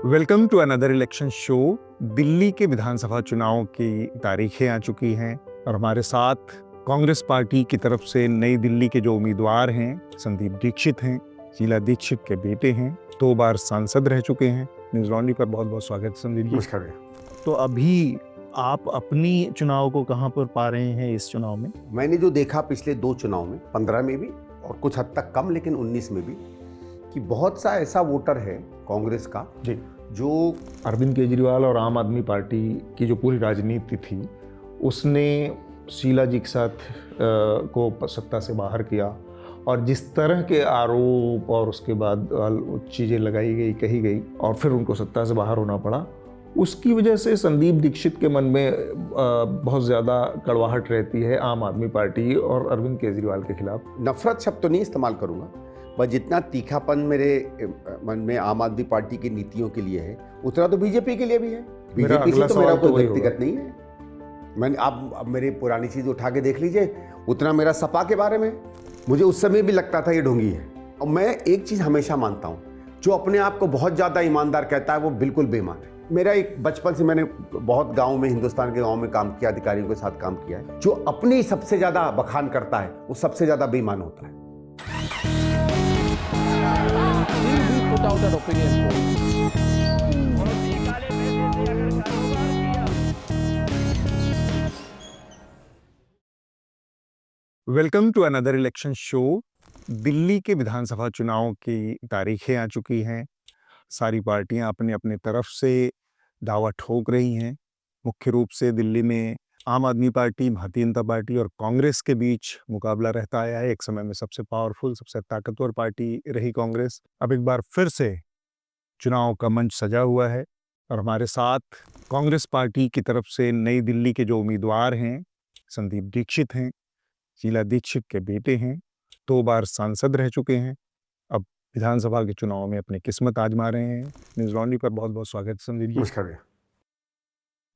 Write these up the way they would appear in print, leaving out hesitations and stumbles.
Welcome to another election show. Delhi के विधानसभा चुनाव की तारीखें आ चुकी हैं और हमारे साथ कांग्रेस पार्टी की तरफ से नई दिल्ली के जो उम्मीदवार हैं, संदीप दीक्षित हैं, शीला दीक्षित के बेटे हैं, 2 बार सांसद रह चुके हैं। न्यूज़ लॉन्ड्री पर बहुत बहुत स्वागत संदीप जी। नमस्कार भैया। तो अभी आप अपनी चुनाव को कहाँ पर पा रहे हैं इस चुनाव में? मैंने जो देखा पिछले 2 चुनाव में, 15 में भी और कुछ हद तक कम, लेकिन 19 में भी, कि बहुत सा ऐसा वोटर है कांग्रेस का जी, जो अरविंद केजरीवाल और आम आदमी पार्टी की जो पूरी राजनीति थी उसने शीला जी के साथ को सत्ता से बाहर किया और जिस तरह के आरोप और उसके बाद चीज़ें लगाई गई, कही गई और फिर उनको सत्ता से बाहर होना पड़ा, उसकी वजह से संदीप दीक्षित के मन में बहुत ज़्यादा कड़वाहट रहती है आम आदमी पार्टी और अरविंद केजरीवाल के खिलाफ। नफरत शब्द तो नहीं इस्तेमाल करूंगा, पर जितना तीखापन मेरे मन में आम आदमी पार्टी की नीतियों के लिए है, उतना तो बीजेपी के लिए भी है। बीजेपी से तो मेरा कोई व्यक्तिगत नहीं है। मैंने आप मेरी पुरानी चीज़ उठा के देख लीजिए, उतना मेरा सपा के बारे में, मुझे उस समय भी लगता था ये ढोंगी है। और मैं एक चीज़ हमेशा मानता हूँ, जो अपने आप को बहुत ज़्यादा ईमानदार कहता है वो बिल्कुल बेईमान है। मेरा एक बचपन से मैंने बहुत गाँव में, हिंदुस्तान के गाँव में काम किया, अधिकारियों के साथ काम किया है। जो अपनी सबसे ज़्यादा बखान करता है वो सबसे ज़्यादा बेईमान होता है। put out an opinion poll. Welcome to another election show. Delhi के विधानसभा चुनाव की तारीखें आ चुकी हैं। सारी पार्टियां अपने अपने तरफ से दावा ठोक रही हैं। मुख्य रूप से दिल्ली में आम आदमी पार्टी, भारतीय जनता पार्टी और कांग्रेस के बीच मुकाबला रहता आया है। एक समय में सबसे पावरफुल, सबसे ताकतवर पार्टी रही कांग्रेस। अब एक बार फिर से चुनाव का मंच सजा हुआ है और हमारे साथ कांग्रेस पार्टी की तरफ से नई दिल्ली के जो उम्मीदवार हैं, संदीप दीक्षित हैं, शीला दीक्षित के बेटे हैं, 2 बार सांसद रह चुके हैं, अब विधानसभा के चुनाव में अपनी किस्मत आजमा रहे हैं। न्यूज़ लॉन्ड्री पर बहुत बहुत स्वागत संदीप जी। नमस्कार भैया।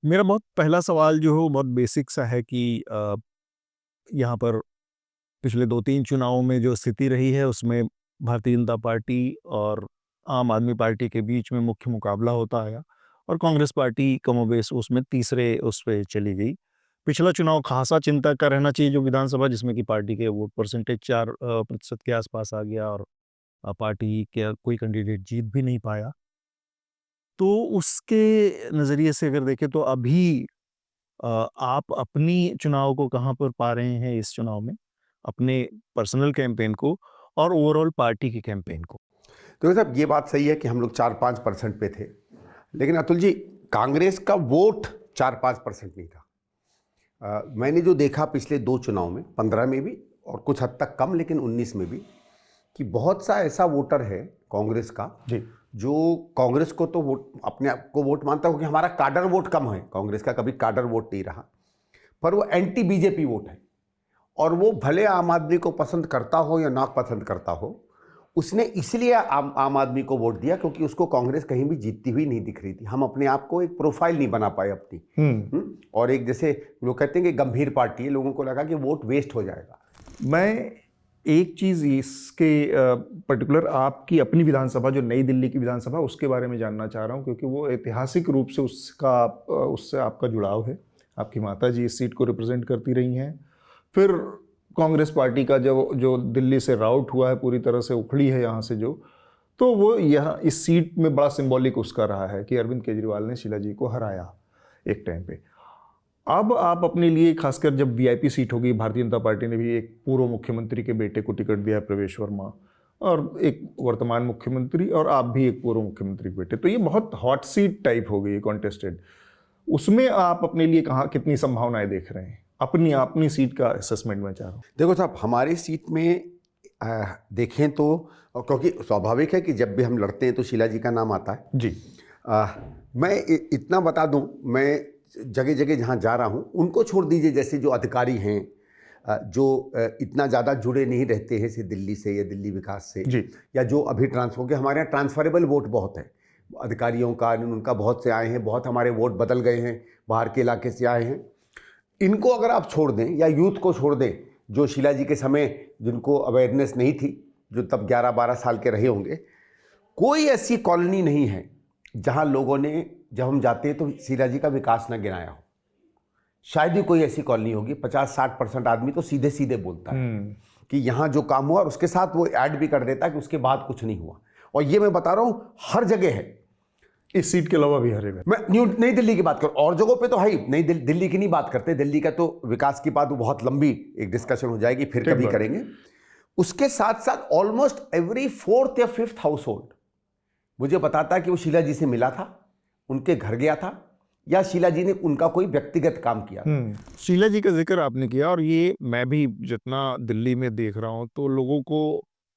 मेरा बहुत पहला सवाल जो है वो बहुत बेसिक सा है कि यहाँ पर पिछले 2-3 चुनावों में जो स्थिति रही है उसमें भारतीय जनता पार्टी और आम आदमी पार्टी के बीच में मुख्य मुकाबला होता आया और कांग्रेस पार्टी कमोबेश उसमें तीसरे उस पे चली गई। पिछला चुनाव खासा चिंता का रहना चाहिए जो विधानसभा, जिसमें कि पार्टी के वोट परसेंटेज 4% के आसपास आ गया और पार्टी के कोई कैंडिडेट जीत भी नहीं पाया। तो उसके नज़रिए से अगर देखें तो अभी आप अपनी चुनाव को कहाँ पर पा रहे हैं इस चुनाव में, अपने पर्सनल कैंपेन को और ओवरऑल पार्टी की कैंपेन को? तो साहब, ये बात सही है कि हम लोग 4-5% पे थे, लेकिन अतुल जी, कांग्रेस का वोट 4-5% नहीं था। मैंने जो देखा पिछले 2 चुनाव में, 15 में भी और कुछ हद तक कम, लेकिन 19 में भी, कि बहुत सा ऐसा वोटर है कांग्रेस का जी, जो कांग्रेस को तो वोट, अपने आप को वोट मानता है, क्योंकि हमारा काडर वोट कम है, कांग्रेस का कभी काडर वोट नहीं रहा, पर वो एंटी बीजेपी वोट है। और वो भले आम आदमी को पसंद करता हो या ना पसंद करता हो, उसने इसलिए आम आदमी को वोट दिया क्योंकि उसको कांग्रेस कहीं भी जीतती हुई नहीं दिख रही थी। हम अपने आप को एक प्रोफाइल नहीं बना पाए अपनी। और एक, जैसे लोग कहते हैं कि गंभीर पार्टी है, लोगों को लगा कि वोट वेस्ट हो जाएगा। मैं एक चीज़ इसके पर्टिकुलर आपकी अपनी विधानसभा, जो नई दिल्ली की विधानसभा, उसके बारे में जानना चाह रहा हूँ, क्योंकि वो ऐतिहासिक रूप से उससे आपका जुड़ाव है। आपकी माता जी इस सीट को रिप्रेजेंट करती रही हैं। फिर कांग्रेस पार्टी का जो दिल्ली से राउट हुआ है, पूरी तरह से उखड़ी है यहाँ से तो वो यहाँ इस सीट में बड़ा सिंबॉलिक उसका रहा है कि अरविंद केजरीवाल ने शीला जी को हराया एक टाइम पे। अब आप अपने लिए, खासकर जब वीआईपी सीट होगी, भारतीय जनता पार्टी ने भी एक पूर्व मुख्यमंत्री के बेटे को टिकट दिया है, प्रवेश वर्मा, और एक वर्तमान मुख्यमंत्री, और आप भी एक पूर्व मुख्यमंत्री के बेटे, तो ये बहुत हॉट सीट टाइप हो गई कॉन्टेस्टेड। उसमें आप अपने लिए कहाँ कितनी संभावनाएं देख रहे हैं? अपनी सीट का असेसमेंट में चाह रहा हूँ। देखो साहब, हमारी सीट में देखें तो, और क्योंकि स्वाभाविक है कि जब भी हम लड़ते हैं तो शीला जी का नाम आता है जी। मैं इतना बता दूं, मैं जगह जगह जहां जा रहा हूं, उनको छोड़ दीजिए, जैसे जो अधिकारी हैं जो इतना ज़्यादा जुड़े नहीं रहते हैं से दिल्ली से या दिल्ली विकास से जी। या जो अभी ट्रांसफर के, हमारे यहाँ ट्रांसफरेबल वोट बहुत है अधिकारियों का, उनका बहुत से आए हैं, बहुत हमारे वोट बदल गए हैं, बाहर के इलाके से आए हैं। इनको अगर आप छोड़ दें या यूथ को छोड़ दें, जो शीला जी के समय जिनको अवेयरनेस नहीं थी, जो तब 11-12 साल के रहे होंगे, कोई ऐसी कॉलोनी नहीं है जहां लोगों ने, जब हम जाते हैं तो शीला जी का विकास ना गिनाया हो। शायद ही कोई ऐसी कॉलोनी होगी, 50-60% आदमी तो सीधे सीधे बोलता है कि यहाँ जो काम हुआ, और उसके साथ वो ऐड भी कर देता है कि उसके बाद कुछ नहीं हुआ। और ये मैं बता रहा हूँ हर जगह है, इस सीट के अलावा भी हर जगह। मैं नई दिल्ली की बात करूँ, और जगहों पे तो है ही। नई दिल्ली की नहीं बात करते, दिल्ली का तो विकास की बात वो बहुत लंबी एक डिस्कशन हो जाएगी, फिर कभी करेंगे। उसके साथ साथ ऑलमोस्ट एवरी 4th या 5th हाउस होल्ड मुझे बताता है कि वो शीला जी से मिला था, उनके घर गया था, या शीला जी ने उनका कोई व्यक्तिगत काम किया। शीला जी का जिक्र आपने किया, और ये मैं भी जितना दिल्ली में देख रहा हूँ तो लोगों को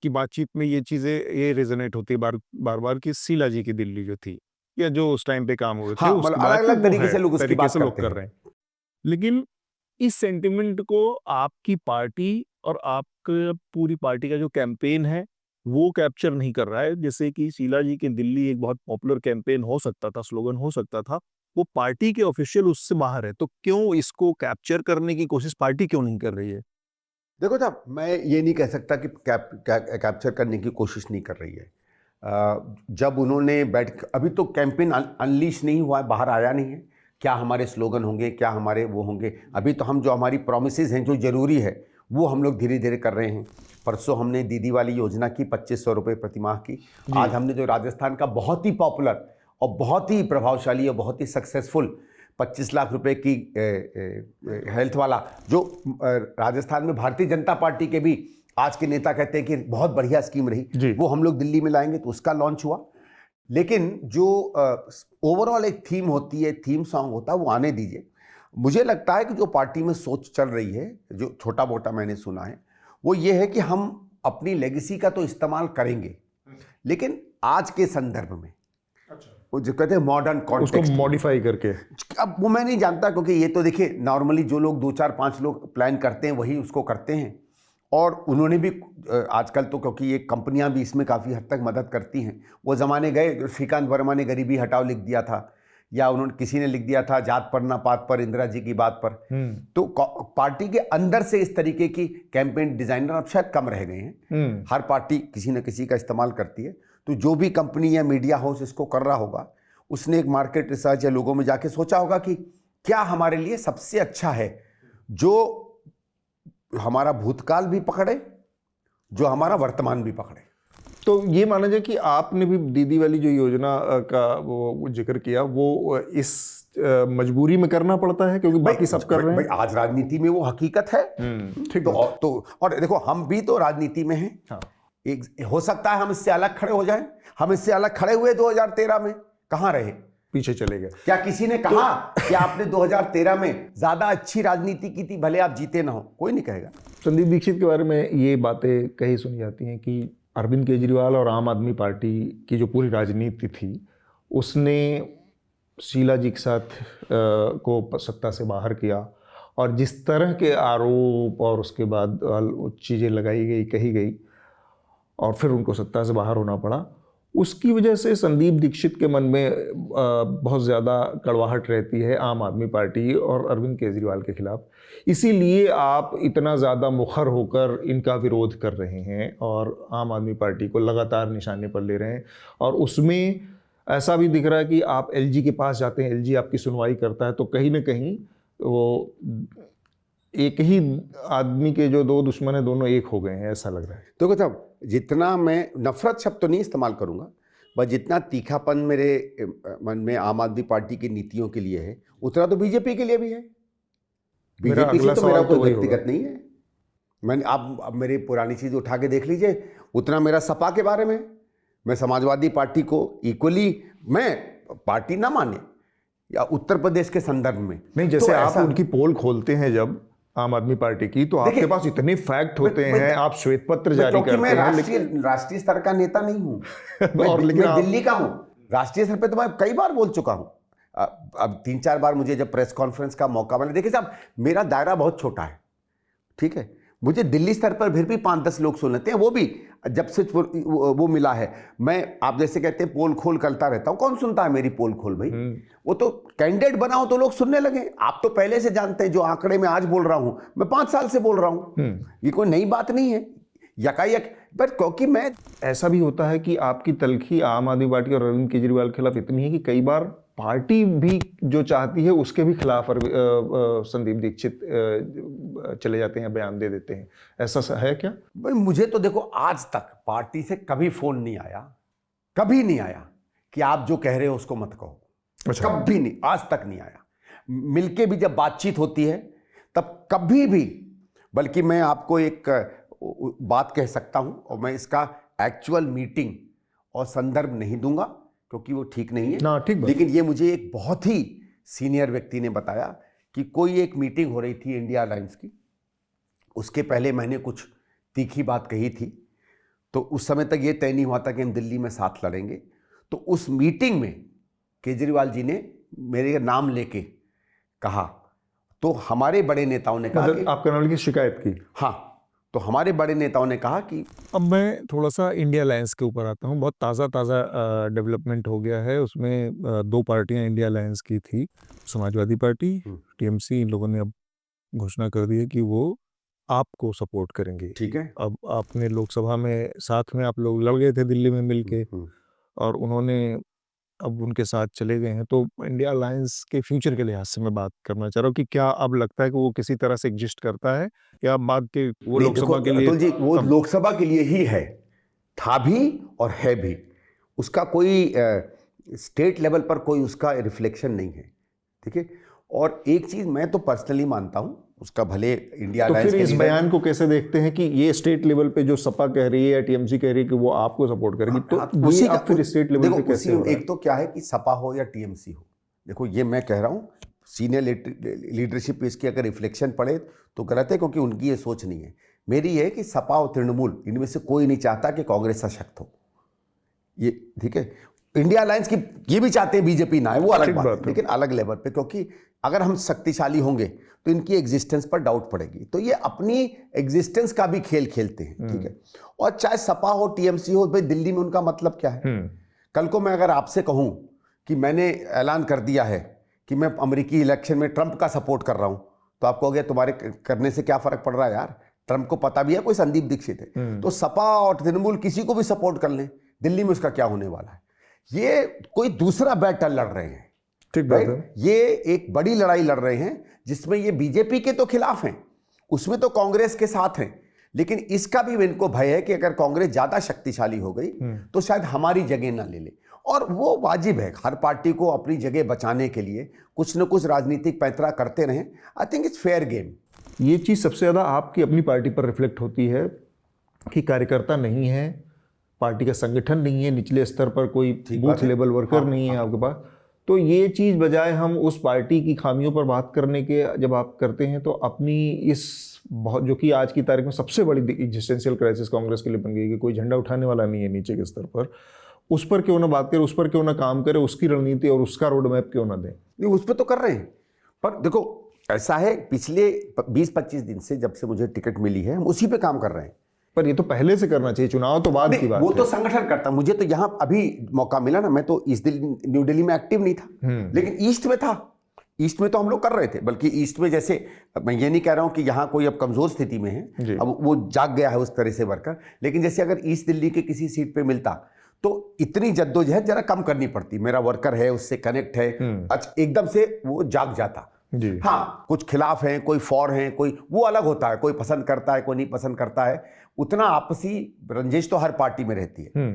की बातचीत में ये चीजें ये रेजोनेट होती है बार बार कि शीला जी की दिल्ली जो थी, या जो उस टाइम पे काम हुए थे, हाँ, मतलब अलग-अलग तरीके से लोग उसकी बात करते कर रहे हैं। लेकिन इस सेंटिमेंट को आपकी पार्टी और आपके पूरी पार्टी का जो कैंपेन है वो कैप्चर नहीं कर रहा है। जैसे कि शीला जी की दिल्ली एक बहुत पॉपुलर कैंपेन हो सकता था, स्लोगन हो सकता था, वो पार्टी के ऑफिशियल उससे बाहर है। तो क्यों इसको कैप्चर करने की कोशिश पार्टी क्यों नहीं कर रही है? देखो साहब, मैं ये नहीं कह सकता कि कैप्चर करने की कोशिश नहीं कर रही है। जब उन्होंने अभी तो कैंपेन अनलीश नहीं हुआ है, बाहर आया नहीं है। क्या हमारे स्लोगन होंगे, क्या हमारे वो होंगे, अभी तो हम जो हमारी प्रॉमिसेस हैं जो ज़रूरी है वो हम लोग धीरे धीरे कर रहे हैं। परसों हमने दीदी वाली योजना की 2500 रुपये प्रतिमाह की। आज हमने जो राजस्थान का बहुत ही पॉपुलर और बहुत ही प्रभावशाली और बहुत ही सक्सेसफुल 25 लाख रुपए की हेल्थ वाला, जो राजस्थान में भारतीय जनता पार्टी के भी आज के नेता कहते हैं कि बहुत बढ़िया स्कीम रही, वो हम लोग दिल्ली में लाएंगे, तो उसका लॉन्च हुआ। लेकिन जो ओवरऑल एक थीम होती है, थीम सॉन्ग होता है, वो आने दीजिए। मुझे लगता है कि जो पार्टी में सोच चल रही है, जो छोटा मोटा मैंने सुना है, वो ये है कि हम अपनी लेगेसी का तो इस्तेमाल करेंगे, लेकिन आज के संदर्भ में, वो जो कहते हैं मॉडर्न कॉन्टेक्स्ट, उसको मॉडिफाई करके। अब वो मैं नहीं जानता, क्योंकि ये तो देखिए नॉर्मली जो लोग 2-4-5 लोग प्लान करते हैं वही उसको करते हैं। और उन्होंने भी आजकल तो, क्योंकि ये कंपनियां भी इसमें काफ़ी हद तक मदद करती हैं, वो ज़माने गए जो श्रीकांत वर्मा ने गरीबी हटाओ लिख दिया था, या उन्होंने किसी ने लिख दिया था जात पर ना पात पर, इंदिरा जी की बात पर। तो पार्टी के अंदर से इस तरीके की कैंपेन डिजाइनर अब शायद कम रह गए हैं। हर पार्टी किसी न किसी का इस्तेमाल करती है। तो जो भी कंपनी या मीडिया हाउस इसको कर रहा होगा, उसने एक मार्केट रिसर्च या लोगों में जाके सोचा होगा कि क्या हमारे लिए सबसे अच्छा है, जो हमारा भूतकाल भी पकड़े, जो हमारा वर्तमान भी पकड़े। तो ये माना जाए कि आपने भी दीदी वाली जो योजना का वो जिक्र किया, वो इस मजबूरी में करना पड़ता है क्योंकि बाकी सब कर रहे हैं। आज राजनीति में वो हकीकत है। ठीक है। तो और देखो, हम भी तो राजनीति में हैं। हाँ। एक हो सकता है हम इससे अलग खड़े हो जाएं। हम इससे अलग खड़े हुए 2013 में, कहाँ रहे, पीछे चले गए। क्या किसी ने कहा कि आपने 2013 में ज्यादा अच्छी राजनीति की थी, भले आप जीते ना हो? कोई नहीं कहेगा। संदीप दीक्षित के बारे में ये बातें कही सुनी जाती हैं कि अरविंद केजरीवाल और आम आदमी पार्टी की जो पूरी राजनीति थी, उसने शीला जी के साथ को सत्ता से बाहर किया, और जिस तरह के आरोप और उसके बाद चीज़ें लगाई गई, कही गई, और फिर उनको सत्ता से बाहर होना पड़ा, उसकी वजह से संदीप दीक्षित के मन में बहुत ज़्यादा कड़वाहट रहती है आम आदमी पार्टी और अरविंद केजरीवाल के खिलाफ। इसीलिए आप इतना ज़्यादा मुखर होकर इनका विरोध कर रहे हैं और आम आदमी पार्टी को लगातार निशाने पर ले रहे हैं। और उसमें ऐसा भी दिख रहा है कि आप एलजी के पास जाते हैं, एलजी आपकी सुनवाई करता है, तो कहीं ना कहीं वो एक ही आदमी के जो दो दुश्मन हैं, दोनों एक हो गए हैं, ऐसा लग रहा है। तो साहब, जितना मैं नफरत शब्द तो नहीं इस्तेमाल करूंगा, बस जितना तीखापन मेरे मन में आम आदमी पार्टी की नीतियों के लिए है, उतना तो बीजेपी के लिए भी है। बीजेपी से तो मेरा कोई व्यक्तिगत नहीं है। मैंने आप मेरी पुरानी चीज़ उठा के देख लीजिए, उतना मेरा सपा के बारे में, मैं समाजवादी पार्टी को इक्वली, मैं पार्टी ना माने या उत्तर प्रदेश के संदर्भ में नहीं, जैसे तो आप उनकी पोल खोलते हैं जब आम आदमी पार्टी की, तो आपके पास इतने फैक्ट होते हैं, आप श्वेत पत्र जारी करते हैं। मैं राष्ट्रीय स्तर का नेता नहीं हूँ लेकिन मैं दिल्ली का हूँ। राष्ट्रीय स्तर पे तो मैं कई बार बोल चुका हूँ। अब 3-4 बार मुझे जब प्रेस कॉन्फ्रेंस का मौका मिला, देखिए साहब, मेरा दायरा बहुत छोटा है, ठीक है। मुझे दिल्ली स्तर पर फिर भी 5-10 लोग सुन लेते हैं, वो भी जब से वो मिला है। मैं, आप जैसे कहते हैं, पोल खोल करता रहता हूँ। कौन सुनता है मेरी पोल खोल भाई? वो तो कैंडिडेट बनाओ तो लोग सुनने लगे। आप तो पहले से जानते हैं, जो आंकड़े में आज बोल रहा हूँ मैं 5 साल से बोल रहा हूँ। ये कोई नई बात नहीं है। यकायक बट क्योंकि मैं ऐसा भी होता है कि आपकी तलखी आम आदमी पार्टी और अरविंद केजरीवाल के खिलाफ इतनी है कि कई बार पार्टी भी जो चाहती है उसके भी खिलाफ संदीप दीक्षित चले जाते हैं, बयान दे देते हैं, ऐसा है क्या? भाई मुझे तो देखो आज तक पार्टी से कभी फोन नहीं आया, कभी नहीं आया कि आप जो कह रहे हो उसको मत कहो। अच्छा। कभी नहीं, आज तक नहीं आया। मिलके भी जब बातचीत होती है तब कभी भी, बल्कि मैं आपको एक बात कह सकता हूं और मैं इसका एक्चुअल मीटिंग और संदर्भ नहीं दूंगा क्योंकि वो ठीक नहीं है ना, ठीक बात। लेकिन ये मुझे एक बहुत ही सीनियर व्यक्ति ने बताया कि कोई एक मीटिंग हो रही थी इंडिया अलायंस की, उसके पहले मैंने कुछ तीखी बात कही थी, तो उस समय तक ये तय नहीं हुआ था कि हम दिल्ली में साथ लड़ेंगे। तो उस मीटिंग में केजरीवाल जी ने मेरे नाम लेके कहा, तो हमारे बड़े नेताओं ने कहा कि आप कर्नल की शिकायत की? हाँ, तो हमारे बड़े नेताओं ने कहा कि अब मैं थोड़ा सा इंडिया अलायंस के ऊपर आता हूँ। बहुत ताज़ा डेवलपमेंट हो गया है उसमें। दो पार्टियां इंडिया अलायंस की थी, समाजवादी पार्टी, टीएमसी, इन लोगों ने अब घोषणा कर दी है कि वो आपको सपोर्ट करेंगे। ठीक है। अब आपने लोकसभा में साथ में आप लोग लड़ गए थे दिल्ली में मिलके, और उन्होंने अब उनके साथ चले गए हैं। तो इंडिया अलायंस के फ्यूचर के लिहाज से मैं बात करना चाह रहा हूँ कि क्या अब लगता है कि वो किसी तरह से एग्जिस्ट करता है, या बाद के वो नहीं, लोकसभा देखो, के लिए अतुल जी, वो लोकसभा के लिए ही है, था भी और है भी। उसका कोई स्टेट लेवल पर कोई उसका रिफ्लेक्शन नहीं है, ठीक है। और एक चीज मैं तो पर्सनली मानता हूं, उसका भले इंडिया तो अलायंस फिर के इस लीडर- बयान को कैसे देखते हैं कि ये स्टेट लेवल पे जो सपा कह रही है या टीएमसी कह रही है कि वो आपको सपोर्ट करेगी, तो उसी ये का अब फिर स्टेट लेवल देखो, पे कैसे हो रहा है? एक तो क्या है कि सपा हो या टीएमसी हो, देखो ये मैं कह रहा हूं, सीनियर लीडरशिप पे इसकी अगर रिफ्लेक्शन पड़े तो गलत है, क्योंकि उनकी ये सोच नहीं है। मेरी ये है कि सपा और तृणमूल, इनमें से कोई नहीं चाहता कि कांग्रेस सशक्त हो, ये ठीक है। इंडिया अलायंस की ये भी चाहते हैं बीजेपी ना है, वो अलग बात है, लेकिन अलग लेवल पे, क्योंकि अगर हम शक्तिशाली होंगे तो इनकी एग्जिस्टेंस पर डाउट पड़ेगी। तो ये अपनी एग्जिस्टेंस का भी खेल खेलते हैं, ठीक है। और चाहे सपा हो टीएमसी हो, भाई दिल्ली में उनका मतलब क्या है? कल को मैं अगर आपसे कहूं कि मैंने ऐलान कर दिया है कि मैं अमेरिकी इलेक्शन में ट्रंप का सपोर्ट कर रहा हूं, तो आप कहोगे तुम्हारे करने से क्या फर्क पड़ रहा है यार, ट्रंप को पता भी है कोई संदीप दीक्षित है। तो सपा और तृणमूल किसी को भी सपोर्ट कर लें, दिल्ली में उसका क्या होने वाला है? ये कोई दूसरा बैटल लड़ रहे हैं, ठीक बात है। ये एक बड़ी लड़ाई लड़ रहे हैं जिसमें ये बीजेपी के तो खिलाफ हैं, उसमें तो कांग्रेस के साथ हैं, लेकिन इसका भी इनको भय है कि अगर कांग्रेस ज्यादा शक्तिशाली हो गई तो शायद हमारी जगह ना ले ले। और वो वाजिब है, हर पार्टी को अपनी जगह बचाने के लिए कुछ न कुछ राजनीतिक पैंतरा करते रहें। I think it's fair game. ये चीज़ सबसे ज़्यादा आपकी अपनी पार्टी पर रिफ्लेक्ट होती है कि कार्यकर्ता नहीं है, पार्टी का संगठन नहीं है, निचले स्तर पर कोई बूथ लेवल वर्कर नहीं है आपके पास। तो ये चीज़ बजाय हम उस पार्टी की खामियों पर बात करने के जब आप करते हैं, तो अपनी इस बहुत, जो कि आज की तारीख में सबसे बड़ी एग्जिस्टेंशियल क्राइसिस कांग्रेस के लिए बन गई कि कोई झंडा उठाने वाला नहीं है नीचे के स्तर पर, उस पर क्यों ना बात करें, उस पर क्यों ना काम करें, उसकी रणनीति और उसका रोड मैप क्यों ना दें? नहीं, उस पर तो कर रहे हैं, पर देखो ऐसा है, पिछले 20-25 दिन से जब से मुझे टिकट मिली है, हम उसी पे काम कर रहे हैं। पर ये तो पहले से करना चाहिए, चुनाव तो बाद की बात वो है। तो संगठन करता, मुझे तो यहाँ अभी मौका मिला ना, मैं तो न्यू दिल्ली में एक्टिव नहीं था, लेकिन ईस्ट में था। ईस्ट में तो हम लोग कर रहे थे, बल्कि ईस्ट में जैसे, मैं ये नहीं कह रहा हूँ कि यहाँ कोई अब कमजोर स्थिति में है, अब वो जाग गया है उस तरह से वर्कर, लेकिन जैसे अगर ईस्ट दिल्ली के किसी सीट पे मिलता तो इतनी जद्दोजहद जरा कम करनी पड़ती, मेरा वर्कर है उससे कनेक्ट है, अच्छा एकदम से वो जाग जाता जी। हाँ, कुछ खिलाफ हैं, कोई फॉर हैं, कोई वो अलग होता है, कोई पसंद करता है, कोई नहीं पसंद करता है, उतना आपसी रंजिश तो हर पार्टी में रहती है।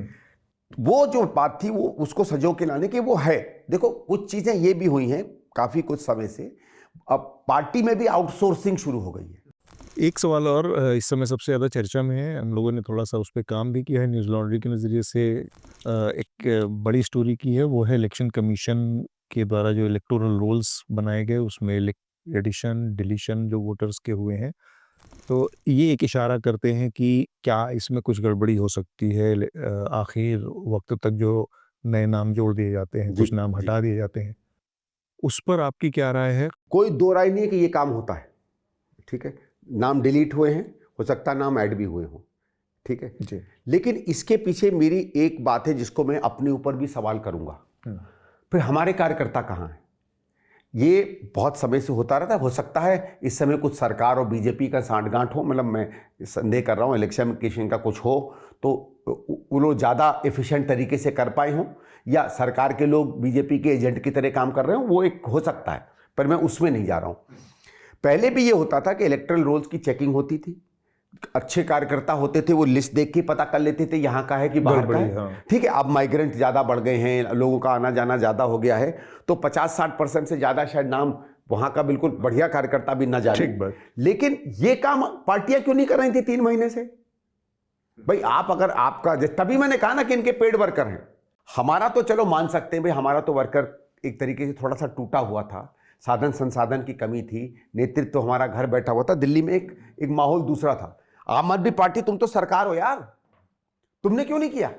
वो जो बात थी वो उसको सजो के लाने की वो है। देखो कुछ चीजें ये भी हुई हैं काफी कुछ समय से, अब पार्टी में भी आउटसोर्सिंग शुरू हो गई है। एक सवाल और इस समय सबसे ज़्यादा चर्चा में है, हम लोगों ने थोड़ा सा उस पर काम भी किया है, न्यूज़ लॉन्ड्री के नज़रिए से एक बड़ी स्टोरी की है, वो है इलेक्शन कमीशन के द्वारा जो इलेक्टोरल रोल्स बनाए गए, उसमें एडिशन डिलीशन जो वोटर्स के हुए हैं, तो ये एक इशारा करते हैं कि क्या इसमें कुछ गड़बड़ी हो सकती है। आखिर वक्त तक जो नए नाम जोड़ दिए जाते हैं, कुछ नाम हटा दिए जाते हैं, उस पर आपकी क्या राय है? कोई दो राय नहीं है कि ये काम होता है, ठीक है। नाम डिलीट हुए हैं, हो सकता है नाम ऐड भी हुए हों, ठीक है जी। लेकिन इसके पीछे मेरी एक बात है जिसको मैं अपने ऊपर भी सवाल करूंगा, फिर हमारे कार्यकर्ता कहाँ हैं? ये बहुत समय से होता रहता है। हो सकता है इस समय कुछ सरकार और बीजेपी का सांठगांठ हो, मतलब मैं संदेह कर रहा हूँ इलेक्शन कमीशन का कुछ हो तो वो लोग ज़्यादा एफिशिएंट तरीके से कर पाए हों, या सरकार के लोग बीजेपी के एजेंट की तरह काम कर रहे हो, वो एक हो सकता है, पर मैं उसमें नहीं जा रहा हूँ। पहले भी ये होता था कि इलेक्टरल रोल्स की चेकिंग होती थी, अच्छे कार्यकर्ता होते थे, वो लिस्ट देख के पता कर लेते थे यहाँ का है कि बाहर का है। हाँ। ठीक है, अब माइग्रेंट ज़्यादा बढ़ गए हैं, लोगों का आना जाना ज़्यादा हो गया है, तो 50-60% से ज़्यादा शायद नाम वहाँ का बिल्कुल बढ़िया कार्यकर्ता भी न जाने। ठीक बात। लेकिन ये काम पार्टियां क्यों नहीं कर रही थी 3 महीने से? भाई आप अगर आपका, तभी मैंने कहा ना कि इनके पेड वर्कर हैं। हमारा तो चलो मान सकते हैं भाई, हमारा तो वर्कर एक तरीके से थोड़ा सा टूटा हुआ था, साधन संसाधन की कमी थी, नेतृत्व तो हमारा घर बैठा हुआ था, दिल्ली में एक माहौल दूसरा था। आम आदमी पार्टी, तुम तो सरकार हो यार, तुमने क्यों नहीं किया?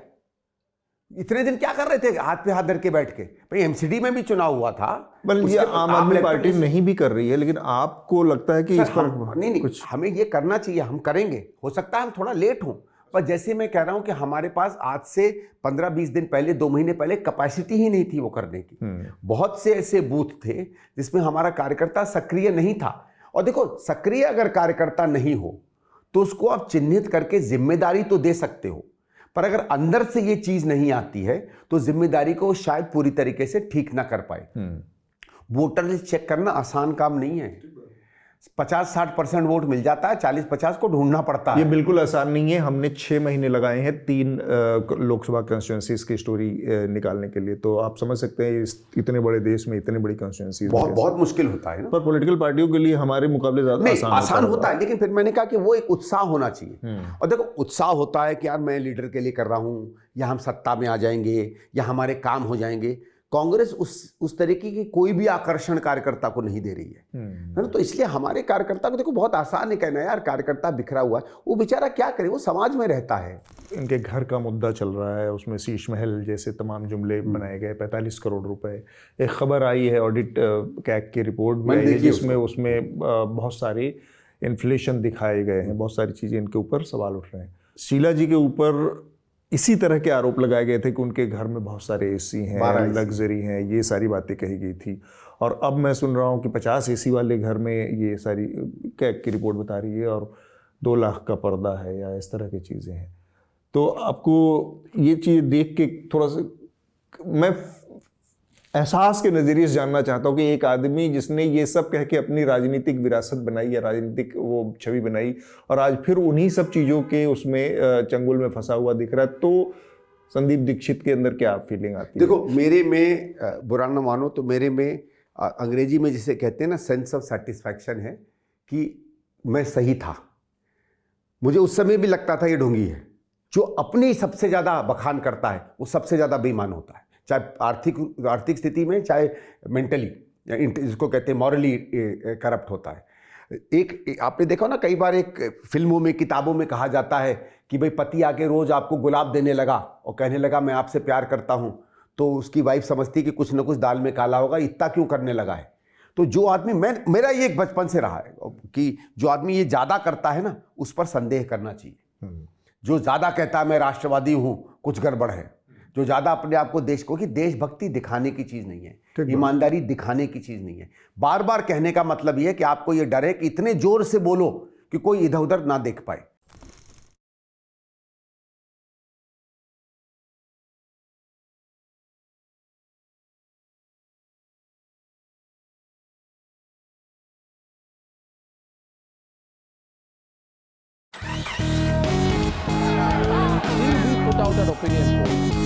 इतने दिन क्या कर रहे थे हाथ पे हाथ धर के बैठ के? भाई एमसीडी में भी चुनाव हुआ था, ये आम आदमी पार्टी नहीं भी कर रही है, लेकिन आपको लगता है कि इस पर नहीं कुछ हमें ये करना चाहिए, हम करेंगे। हो सकता है हम थोड़ा लेट हों, पर जैसे मैं कह रहा हूं कि हमारे पास आज से 15-20 दिन पहले, 2 महीने पहले कैपेसिटी ही नहीं थी वो करने की। बहुत से ऐसे बूथ थे जिसमें हमारा कार्यकर्ता सक्रिय नहीं था। और देखो, सक्रिय अगर कार्यकर्ता नहीं हो तो उसको आप चिन्हित करके जिम्मेदारी तो दे सकते हो, पर अगर अंदर से ये चीज नहीं आती है तो जिम्मेदारी को शायद पूरी तरीके से ठीक ना कर पाए। वोटर लिस्ट चेक करना आसान काम नहीं है। 50-60% वोट मिल जाता है, 40-50 को ढूंढना पड़ता है। ये बिल्कुल आसान नहीं है। हमने 6 महीने लगाए हैं 3 लोकसभा कॉन्स्टिट्यूंसीज की स्टोरी निकालने के लिए, तो आप समझ सकते हैं इतने बड़े देश में इतनी बड़ी कॉन्स्टिट्यूंसीज बहुत मुश्किल होता है ना। पर पॉलिटिकल पार्टियों के लिए हमारे मुकाबले ज्यादा आसान होता है, लेकिन फिर मैंने कहा कि वो एक उत्साह होना चाहिए। और देखो, उत्साह होता है कि यार मैं लीडर के लिए कर रहा हूं, या हम सत्ता में आ जाएंगे, या हमारे काम हो जाएंगे। कांग्रेस उस तरीके की कोई भी आकर्षण कार्यकर्ता को नहीं दे रही है ना। तो इसलिए हमारे कार्यकर्ता को, देखो बहुत आसान है कहना यार कार्यकर्ता बिखरा हुआ है, वो बेचारा क्या करे, वो समाज में रहता है। इनके घर का मुद्दा चल रहा है, उसमें शीश महल जैसे तमाम जुमले बनाए गए, 45 करोड़ रुपए। एक खबर आई है, ऑडिट कैग की रिपोर्ट में, जिसमें उसमें बहुत सारे इन्फ्लेशन दिखाए गए हैं, बहुत सारी चीज़ें इनके ऊपर सवाल उठ रहे हैं। शीला जी के ऊपर इसी तरह के आरोप लगाए गए थे कि उनके घर में बहुत सारे एसी हैं, लग्जरी हैं, ये सारी बातें कही गई थी। और अब मैं सुन रहा हूँ कि 50 एसी वाले घर में, ये सारी कैग की रिपोर्ट बता रही है, और 2 लाख का पर्दा है, या इस तरह की चीज़ें हैं। तो आपको ये चीज़ देख के थोड़ा सा मैं एहसास के नज़रिए से जानना चाहता हूँ कि एक आदमी जिसने ये सब कह के अपनी राजनीतिक विरासत बनाई, या राजनीतिक वो छवि बनाई, और आज फिर उन्हीं सब चीज़ों के उसमें चंगुल में फंसा हुआ दिख रहा है, तो संदीप दीक्षित के अंदर क्या फीलिंग आती है? देखो, मेरे में, बुरा न मानो तो मेरे में अंग्रेजी में जिसे कहते हैं ना, सेंस ऑफ सेटिस्फैक्शन है कि मैं सही था। मुझे उस समय भी लगता था ये ढोंगी है। जो अपनी सबसे ज़्यादा बखान करता है वो सबसे ज़्यादा बेईमान होता है, चाहे आर्थिक स्थिति में, चाहे मेंटली, जिसको कहते हैं मॉरली करप्ट होता है। एक आपने देखा ना, कई बार एक फिल्मों में, किताबों में कहा जाता है कि भाई पति आके रोज आपको गुलाब देने लगा और कहने लगा मैं आपसे प्यार करता हूं, तो उसकी वाइफ समझती कि कुछ ना कुछ दाल में काला होगा, इतना क्यों करने लगा है। तो जो आदमी, मेरा ये एक बचपन से रहा है कि जो आदमी ये ज़्यादा करता है ना, उस पर संदेह करना चाहिए। जो ज़्यादा कहता है मैं राष्ट्रवादी हूँ, कुछ गड़बड़ है। जो ज़्यादा अपने आप को देश को, कि देशभक्ति दिखाने की चीज़ नहीं है, ईमानदारी दिखाने की चीज़ नहीं है। बार बार कहने का मतलब ये है कि आपको ये डर है कि इतने जोर से बोलो कि कोई इधर उधर ना देख पाए। Till we put out our opinion polls,